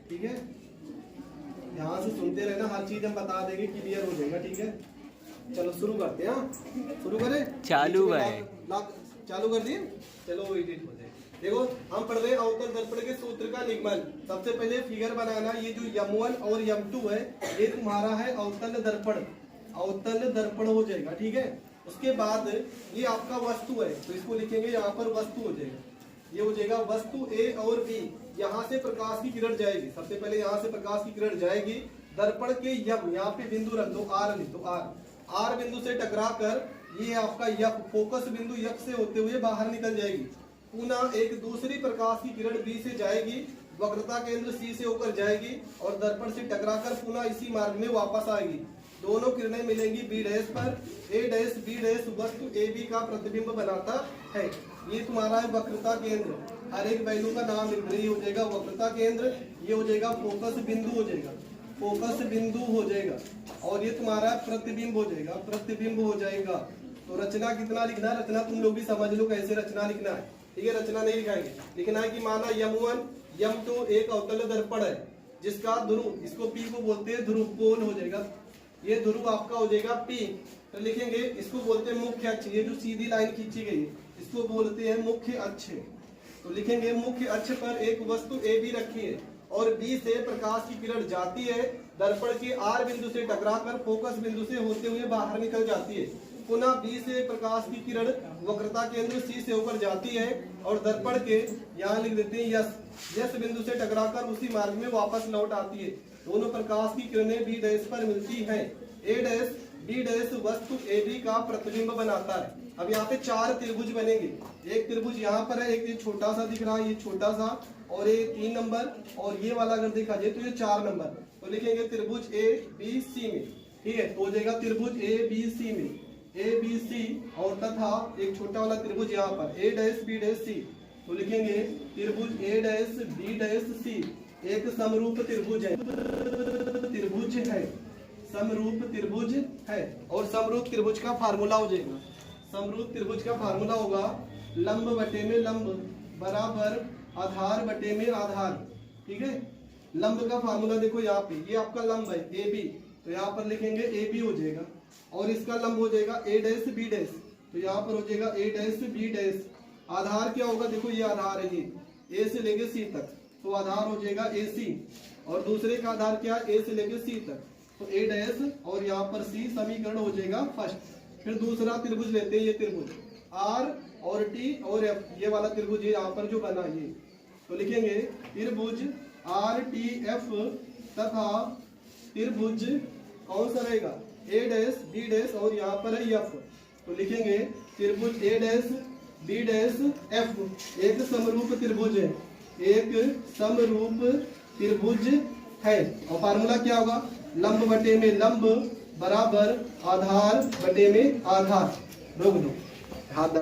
ठीक है, ध्यान से सुनते रहना, हर चीज हम बता देंगे, क्लियर हो जाएगा। ठीक है, चलो शुरू करते हैं। शुरू करें? चालू है, चालू कर दिए। चलो एडिट हो जाए। देखो हम पढ़ रहे हैं अवतल दर्पण के सूत्र का निगमन। सबसे पहले फिगर बनाना, ये जो M1 और M2 है ये तुम्हारा है अवतल दर्पण, अवतल दर्पण हो जाएगा। ठीक है, उसके बाद ये आपका वस्तु है तो इसको लिखेंगे यहाँ पर वस्तु हो जाएगा। ये हो जाएगा वस्तु A और B। यहाँ से प्रकाश की किरण जाएगी, सबसे पहले यहाँ से प्रकाश की किरण जाएगी दर्पण के यम, यहाँ पे बिंदु रख दो, R लिख दो, R बिंदु से टकरा कर ये आपका यफ, फोकस बिंदु यफ से होते हुए बाहर निकल जाएगी। पुनः एक दूसरी प्रकाश की किरण B से जाएगी, वक्रता केंद्र C से होकर जाएगी और दर्पण से टकराकर पुनः इसी मार्ग में वापस आएगी। दोनों किरणें मिलेंगी B डैश पर। A डैश B डैश वस्तु AB का प्रतिबिंब बनाता है। ये तुम्हारा है वक्रता केंद्र, हर एक वैल्यू का नाम लिख रही हो जाएगा वक्रता केंद्र। ये हो जाएगा फोकस बिंदु हो जाएगा, फोकस बिंदु हो जाएगा। और ये तुम्हारा प्रतिबिंब हो जाएगा, प्रतिबिंब हो जाएगा। तो रचना कितना लिखना है, रचना तुम लोग भी समझ लो कैसे रचना लिखना है। ठीक है, रचना नहीं लिखाएंगे, लिखना है कि माना M1 M2 एक अवतल दर्पण है जिसका ध्रुव, इसको P को बोलते हैं ध्रुव कोण हो जाएगा। ये ध्रुव आपका हो जाएगा P। तो लिखेंगे इसको बोलते हैं मुख्य अक्ष, ये जो सीधी लाइन खींची गई है इसको बोलते हैं मुख्य अक्ष। तो लिखेंगे मुख्य अक्ष पर एक वस्तु AB रखी है और B से प्रकाश की किरण जाती है, दर्पण के R बिंदु से टकराकर फोकस बिंदु से होते हुए बाहर निकल जाती है। पुनः B से प्रकाश की किरण वक्रता केंद्र C से होकर जाती है और दर्पण के यहाँ लिख देते हैं यस बिंदु से टकराकर उसी मार्ग में वापस लौट आती है। दोनों प्रकाश की किरणें B डैश पर मिलती हैं। A डैश B डैश वस्तु AB का प्रतिबिंब बनाता है। अब यहाँ पे 4 त्रिभुज बनेंगे। एक त्रिभुज यहाँ पर है, एक ये छोटा सा दिख रहा है, ये छोटा सा, और ये 3 नंबर, और ये वाला अगर देखा जाए तो ये 4 नंबर। तो लिखेंगे त्रिभुज ABC में। ठीक है, तो हो जाएगा त्रिभुज ABC में ABC, और तथा एक छोटा वाला त्रिभुज यहाँ पर A dash B dash C। तो लिखेंगे त्रिभुज A dash B dash C एक समरूप त्रिभुज है, त्रिभुज है, समरूप त्रिभुज है। और समरूप त्रिभुज का फार्मूला हो जाएगा, समरूप त्रिभुज का फार्मूला होगा लंब बटे में लंब बराबर आधार बटे में आधार। ठीक है, लंब का फार्मूला देखो यहाँ पे, ये आपका लंब है AB, तो यहाँ पर लिखेंगे AB हो जाएगा, और इसका लंब हो जाएगा A डैश B डैश, तो यहाँ पर हो जाएगा A डैश B डैश। आधार क्या होगा, देखो ये आधार है, ये A से लेके C तक, तो आधार हो जाएगा AC, और दूसरे का आधार क्या है A से लेके C तक, तो A डैश और यहाँ पर C समीकरण हो जाएगा फर्स्ट। फिर दूसरा त्रिभुज लेते हैं, ये त्रिभुज R और T और F, ये वाला त्रिभुज है यहाँ पर जो बना ये, तो लिखेंगे त्रिभुज RTF तथा त्रिभुज कौन सा रहेगा A डैश B डैश और यहाँ पर है F, तो लिखेंगे त्रिभुज A dash B dash F एक समरूप त्रिभुज है, एक समरूप त्रिभुज है। और फार्मूला क्या होगा, लंब बटे में लंब बराबर आधार बटे में आधार। रोक दो हाथ,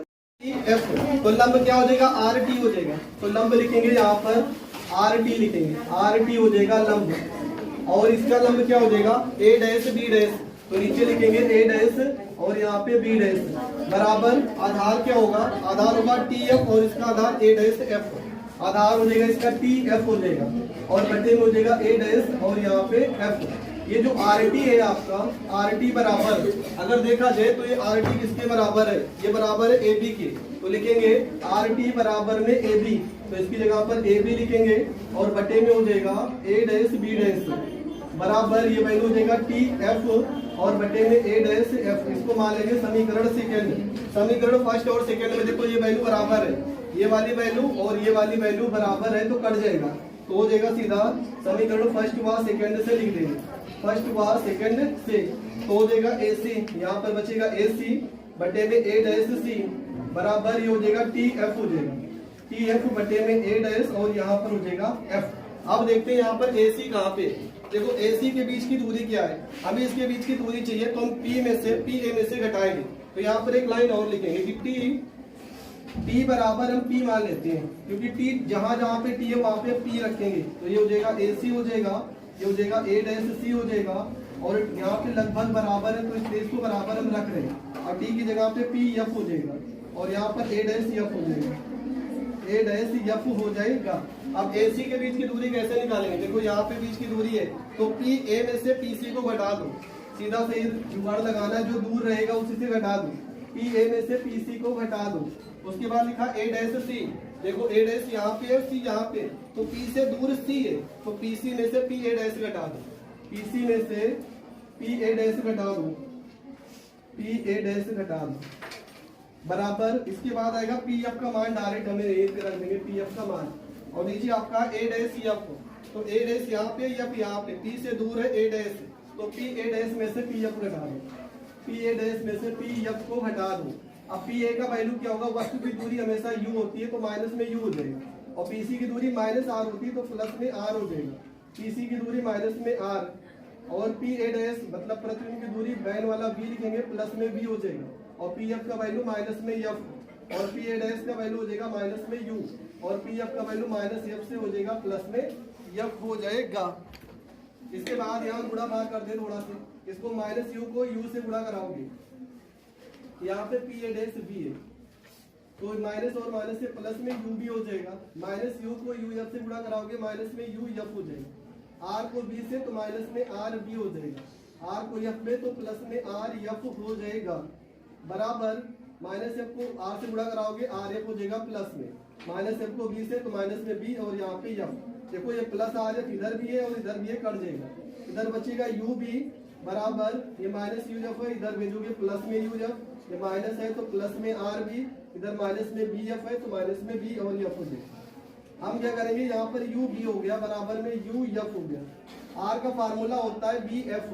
F तो लंब क्या हो जाएगा RT हो जाएगा, तो लंब लिखेंगे यहाँ पर RT लिखेंगे, RT हो जाएगा लंब। और इसका लंब क्या हो जाएगा A डैश B डैश, तो नीचे लिखेंगे A डैश और यहाँ पे B डैश बराबर आधार क्या होगा, आधार होगा TF और इसका आधार A डैश F, आधार हो जाएगा इसका TF हो जाएगा, और बटे में हो जाएगा A डैश और यहाँ पे F। ये जो RT है आपका, RT बराबर अगर देखा जाए तो ये RT किसके बराबर है, ये बराबर है AB के, तो लिखेंगे RT बराबर में AB, तो इसकी जगह पर AB लिखेंगे और बटे में हो जाएगा A डैश B डैश बराबर ये वैल्यू हो जाएगा TF और बटे में A डैश F। इसको मान लेंगे समीकरण सेकेंड। समीकरण फर्स्ट और सेकेंड में देखो ये वैल्यू बराबर है, ये वाली वैल्यू और ये वाली वैल्यू बराबर है, तो कट जाएगा, तो हो जाएगा सीधा समीकरण फर्स्ट व सेकेंड से लिख देंगे, फर्स्ट व सेकेंड से, तो हो जाएगा AC, यहाँ पर बचेगा AC बटे में A डैश C बराबर ये हो जाएगा TF हो जाएगा, TF बटे में A डैश और यहाँ पर हो जाएगा F। अब देखते हैं यहाँ पर AC कहाँ पे, देखो AC के बीच की दूरी क्या है, हमें इसके बीच की दूरी चाहिए, तो हम PA में से घटाएंगे, तो यहाँ पर एक लाइन और लिखेंगे कि T बराबर हम P मान लेते हैं, क्योंकि T जहां जहां पे T है वहां पे P रखेंगे, तो ये हो जाएगा AC हो जाएगा, ये हो जाएगा A डैश C हो जाएगा, और यहाँ पे लगभग बराबर है तो इस देश को बराबर हम रख रहे हैं, और D की जगह पे PF हो जाएगा, और यहाँ पर A डैश F हो जाएगा, A डैश F हो जाएगा। अब AC के बीच की दूरी कैसे निकालेंगे? देखो यहाँ पे बीच की दूरी है, तो PA में से PC को घटा दो, सीधा सही जुगाड़ लगाना, जो दूर रहेगा उसी से घटा दो। PA में से PC को घटा दो। उसके बाद लिखा A डैश C, देखो A डैश यहाँ पे है, C यहाँ पे, तो P से दूर C है, तो PC में से PA डैश घटा दो, PC में से PA डैश घटा दो, PA डैश घटा दो, बराबर। इसके बाद आएगा PF का मान, डायरेक्ट हमें रेट पे रख देंगे PF का मान, और नीचे आपका A डैश F, तो A डैश यहाँ पे, F यहाँ पे, P से दूर है A डैश, तो PA डैश में से PF घटा दो, PA डैश में से PF को हटा दो। अब PA का वैल्यू क्या होगा? वस्तु की दूरी हमेशा U होती है, तो माइनस में U हो जाएगा, और PC की दूरी माइनस R होती है, तो प्लस में R हो जाएगा। PC की दूरी माइनस में R, और PA डैश मतलब प्रतिबिंब की दूरी बैन वाला B लिखेंगे, प्लस में B हो जाएगा, और PF का वैल्यू माइनस में F, और PA डैश का वैल्यू हो जाएगा माइनस में U, और PF का वैल्यू माइनस F से हो जाएगा प्लस में F हो जाएगा। इसके बाद यहाँ गुणा भाग कर दे थोड़ा सा, इसको माइनस U को U से गुणा कराओगे, यहाँ पे PA डैश B है, तो माइनस और माइनस से प्लस में U भी हो जाएगा, माइनस U को UF से गुणा कराओगे, माइनस में UF हो जाएगा, R को B से तो माइनस में RB हो जाएगा, R को F में तो प्लस में RF हो जाएगा, बराबर। माइनस F को R से गुणा कराओगे, RF हो जाएगा प्लस में, माइनस F को B से तो माइनस में B, और यहाँ पे F, देखो ये प्लस RF इधर भी है और इधर भी है, कट जाएगा, इधर बचेगा UB, बराबर ये माइनस UF है, इधर भेजोगे प्लस में UF, ये माइनस है तो प्लस में RB, इधर माइनस में BF है तो माइनस में B और F हो जाएगा। हम क्या करेंगे, यहाँ पर UB हो गया, बराबर में UF हो गया। R का फार्मूला होता है BF,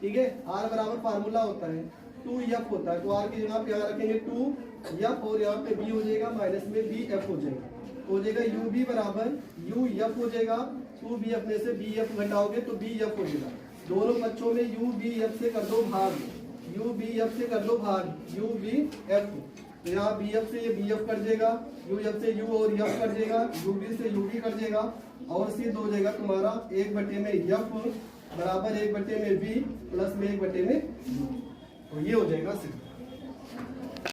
ठीक है, R बराबर फार्मूला होता है 2F होता है, तो R की जगह पे यहाँ रखेंगे 2F, और यहाँ पे B हो जाएगा, माइनस में BF हो जाएगा, हो जाएगा UB बराबर UF हो जाएगा, 2BF में से BF घटाओगे तो BF हो जाएगा। दोनों बच्चों में UBF से कर दो भाग, UBF से कर दो भाग, UBF, तो यहाँ BF से ये BF कट जाएगा, UF से U और F कट जाएगा, UB से UB कट जाएगा, और सिद्ध हो जाएगा तुम्हारा 1 में F बराबर 1 में B प्लस में 1 में U, तो ये हो जाएगा सिद्ध।